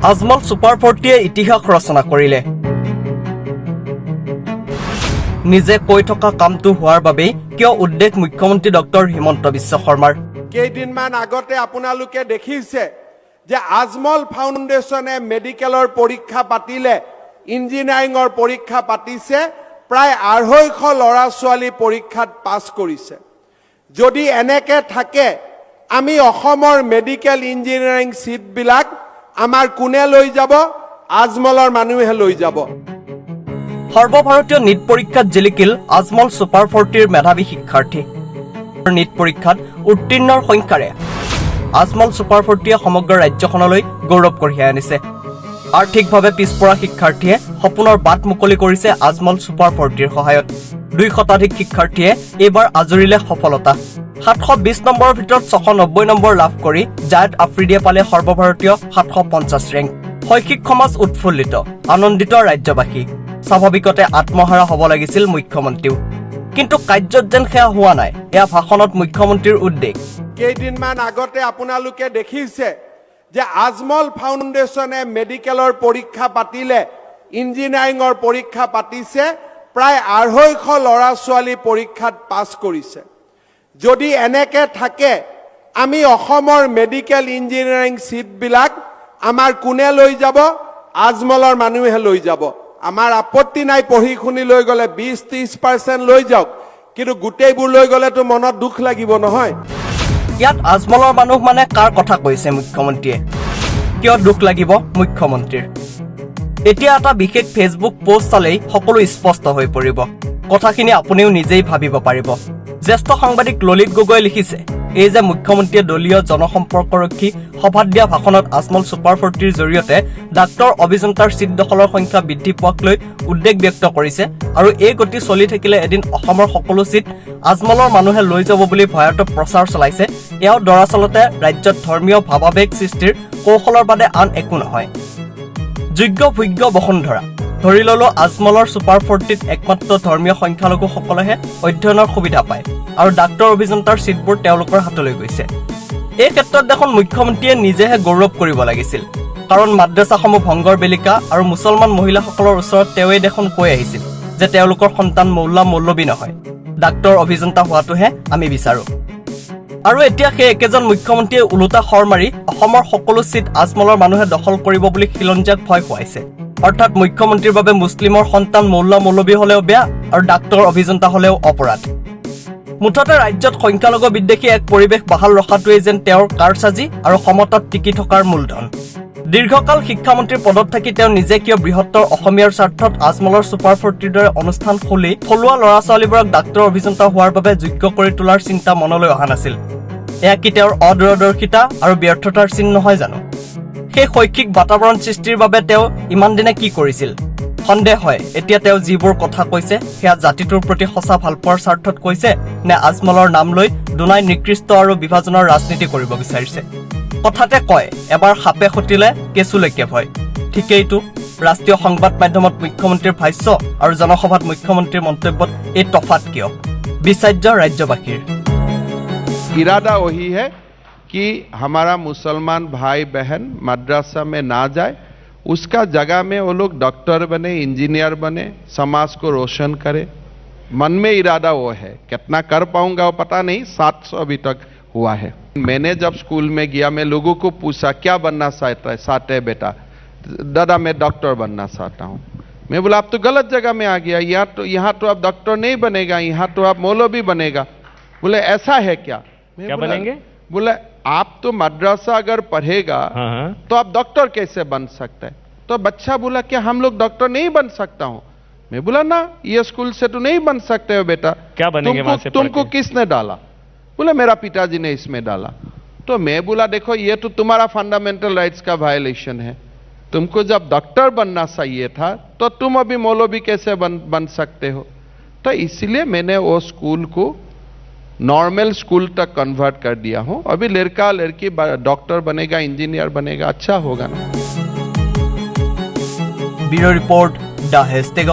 Ajmal super 40 ইতিহাস ৰচনা কৰিলে। নিজে কৈ থকা কামটো হোৱাৰ বাবে কিয় উদ্বেগ মুখ্যমন্ত্ৰী ডক্টৰ হিমন্ত বিশ্ব শৰ্মাৰ। কেইদিনমান আগতে আপোনালোকে দেখিছে যে আজমল ফাউণ্ডেশ্যনে মেডিকেলৰ পৰীক্ষা পাতিলে, ইঞ্জিনিয়াৰিঙৰ পৰীক্ষা পাতিছে, প্ৰায় 250 ল'ৰা ছোৱালী পৰীক্ষাত পাছ কৰিছে। যদি এনেকে থাকে আমি অসমৰ মেডিকেল ইঞ্জিনিয়াৰিং সিটবিলাক আমাৰ কোনে লৈ যাব? আজমলৰ মানুহে লৈ যাব। সৰ্বভাৰতীয় নিট পৰীক্ষাত জিলিকিল আজমল সুপাৰ 40 মেধাৱী শিক্ষাৰ্থী। নিট পৰীক্ষাত উত্তীৰ্ণৰ সংখ্যাৰে আজমল সুপাৰ 40 সমগ্ৰ ৰাজ্যখনলৈ গৌৰৱ কঢ়িয়াই আনিছে। আৰ্থিকভাৱে পিছপৰা শিক্ষাৰ্থীয়ে সপোনৰ বাট মুকলি কৰিছে আজমল সুপাৰ 40ৰ সহায়ত। 2 শতাধিক শিক্ষাৰ্থীয়ে এইবাৰ আজৰিলে সফলতা। 720 নম্বৰৰ ভিতৰত 690 নম্বৰ লাভ কৰি জায়েদ আফ্ৰিদিয়ে পালে সৰ্বভাৰতীয় 750 ৰেংক। শৈক্ষিক সমাজ উৎফুল্লিত, আনন্দিত ৰাজ্যবাসী। স্বাভাৱিকতে আত্মহাৰা হ'ব লাগিছিল মুখ্যমন্ত্ৰীও, কিন্তু কাৰ্যত যেন সেয়া হোৱা নাই। এয়া ভাষণত মুখ্যমন্ত্ৰীৰ উদ্বেগ। কেইদিনমান আগতে আপোনালোকে দেখিছে যে আজমল ফাউণ্ডেশ্যনে মেডিকেলৰ পৰীক্ষা পাতিলে, ইঞ্জিনিয়াৰিঙৰ পৰীক্ষা পাতিছে, প্ৰায় 250 ল'ৰা ছোৱালী পৰীক্ষাত পাছ কৰিছে। যদি এনেকে থাকে আমি অসমৰ মেডিকেল ইঞ্জিনিয়াৰিং সিটবিলাক আমাৰ কোনে লৈ যাব? আজমলৰ মানুহে লৈ যাব। আমাৰ আপত্তি নাই, পঢ়ি শুনি লৈ গ'লে 20-30% লৈ যাওক, কিন্তু গোটেইবোৰ লৈ গ'লেতো মনত দুখ লাগিব নহয়। ইয়াত আজমলৰ মানুহ মানে কাৰ কথা কৈছে মুখ্যমন্ত্ৰীয়ে? কিয় দুখ লাগিব মুখ্যমন্ত্ৰীৰ? এতিয়া এটা বিশেষ ফেচবুক পোষ্ট চালেই সকলো স্পষ্ট হৈ পৰিব। কথাখিনি আপুনিও নিজেই ভাবিব পাৰিব। জ্যেষ্ঠ সাংবাদিক ললিত গগৈ লিখিছে, এই যে মুখ্যমন্ত্ৰীয়ে দলীয় জনসম্পৰ্কৰক্ষী সভাত দিয়া ভাষণত আজমল সুপাৰ 40ৰ জৰিয়তে ডাক্তৰ অভিযন্তাৰ চিট দখলৰ সংখ্যা বৃদ্ধি পোৱাক লৈ উদ্বেগ ব্যক্ত কৰিছে আৰু এই গতি চলি থাকিলে এদিন অসমৰ সকলো চিট আজমলৰ মানুহে লৈ যাব বুলি ভয়াতক প্ৰচাৰ চলাইছে। এয়াও দৰাচলতে ৰাজ্যত ধৰ্মীয় ভাৱাবেগ সৃষ্টিৰ কৌশলৰ বাদে আন একো নহয়। যোগ্য ভোগ্য বসুন্ধৰা ধৰি ললো আজমলৰ সুপাৰ 40ত একমাত্ৰ ধৰ্মীয় সংখ্যালঘুসকলেহে অধ্যয়নৰ সুবিধা পায় আৰু ডাক্তৰ অভিযন্তাৰ চিটবোৰ তেওঁলোকৰ হাতলৈ গৈছে। এই ক্ষেত্ৰত দেখোন মুখ্যমন্ত্ৰীয়ে নিজেহে গৌৰৱ কৰিব লাগিছিল, কাৰণ মাদ্ৰাছাসমূহ ভংগৰ বেলিকা আৰু মুছলমান মহিলাসকলৰ ওচৰত তেওঁই দেখোন কৈ আহিছিল যে তেওঁলোকৰ সন্তান মৌল্লা মৌলবী নহয়, ডাক্তৰ অভিযন্তা হোৱাটোহে আমি বিচাৰো। আৰু এতিয়া সেই একেজন মুখ্যমন্ত্ৰীয়ে ওলোটা খৰ মাৰি অসমৰ সকলো চিট আজমলৰ মানুহে দখল কৰিব বুলি খিলঞ্জীয়াক ভয় খুৱাইছে। অৰ্থাৎ মুখ্যমন্ত্ৰীৰ বাবে মুছলিমৰ সন্তান মৌল্লা মৌলবী হলেও বেয়া আৰু ডাক্তৰ অভিযন্তা হলেও অপৰাধ। মুঠতে ৰাজ্যত সংখ্যালঘু বিদ্বেষী এক পৰিৱেশ বাহাল ৰখাটোৱেই যেন তেওঁৰ কাৰচাজি আৰু সমতাত টিকি থকাৰ মূলধন। দীৰ্ঘকাল শিক্ষামন্ত্ৰীৰ পদত থাকি তেওঁ নিজে কিয় বৃহত্তৰ অসমীয়াৰ স্বাৰ্থত আজমলৰ সুপাৰ 40ৰ দৰে অনুষ্ঠান খুলি থলুৱা ল'ৰা ছোৱালীবোৰক ডাক্তৰ অভিযন্তা হোৱাৰ বাবে যোগ্য কৰি তোলাৰ চিন্তা মনলৈ অহা নাছিল? এয়া কি তেওঁৰ অদূৰদৰ্শিতা আৰু ব্যৰ্থতাৰ চিন নহয় জানো? সেই শৈক্ষিক বাতাবৰণ সৃষ্টিৰ বাবে তেওঁ ইমান দিনে কি কৰিছিল? সন্দেহ হয় এতিয়া তেওঁ যিবোৰ কথা কৈছে সেয়া জাতিটোৰ প্ৰতি সঁচা ভালপোৱাৰ স্বাৰ্থত কৈছে নে আজমলৰ নাম লৈ দুনাই নিকৃষ্ট আৰু বিভাজনৰ ৰাজনীতি কৰিব বিচাৰিছে? কথাতে কয়, এবাৰ সাপে খুটিলে কেঁচুলৈকে ভয়। ঠিকেইটো, ৰাষ্ট্ৰীয় সংবাদ মাধ্যমত মুখ্যমন্ত্ৰীৰ ভাষ্য আৰু জনসভাত মুখ্যমন্ত্ৰীৰ মন্তব্যত এই তফাত কিয়? বিচাৰ্য ৰাজ্যবাসীৰ इरादा वही है कि हमारा मुसलमान भाई बहन मद्रासा में ना जाए, उसका जगह में वो लोग डॉक्टर बने, इंजीनियर बने, समाज को रोशन करे। मन में इरादा वो है, कितना कर पाऊंगा वो पता नहीं। 700 अभी तक हुआ है। मैंने जब स्कूल में गया मैं लोगों को पूछा क्या बनना चाहते है बेटा? दादा मैं डॉक्टर बनना चाहता हूँ। मैं बोला आप तो गलत जगह में आ गया, यहाँ तो आप डॉक्टर नहीं बनेगा, यहाँ तो आप मौलवी बनेगा। बोले ऐसा है क्या? क्या बनेंगे? बोले आप तो मद्रासा अगर पढ़ेगा तो आप डॉक्टर कैसे बन सकते हैं? तो बच्चा बोला क्या हम लोग डॉक्टर नहीं बन सकता हूं? मैं बोला ना, ये स्कूल से तो नहीं बन सकते हो बेटा। क्या बनेंगे वहां से? तुमको किसने डाला? बोले मेरा पिताजी ने इसमें डाला। तो मैं बोला देखो ये तो तुम्हारा फंडामेंटल राइट्स का वायलेशन है। तुमको जब डॉक्टर बनना चाहिए था तो तुम अभी मौलवी कैसे बन सकते हो? तो इसलिए मैंने वो स्कूल को नॉर्मल स्कूल तक कन्वर्ट कर दिया हूं। अभी लड़का लड़की डॉक्टर बनेगा, इंजीनियर बनेगा, अच्छा होगा ना। Bureau report, the hashtag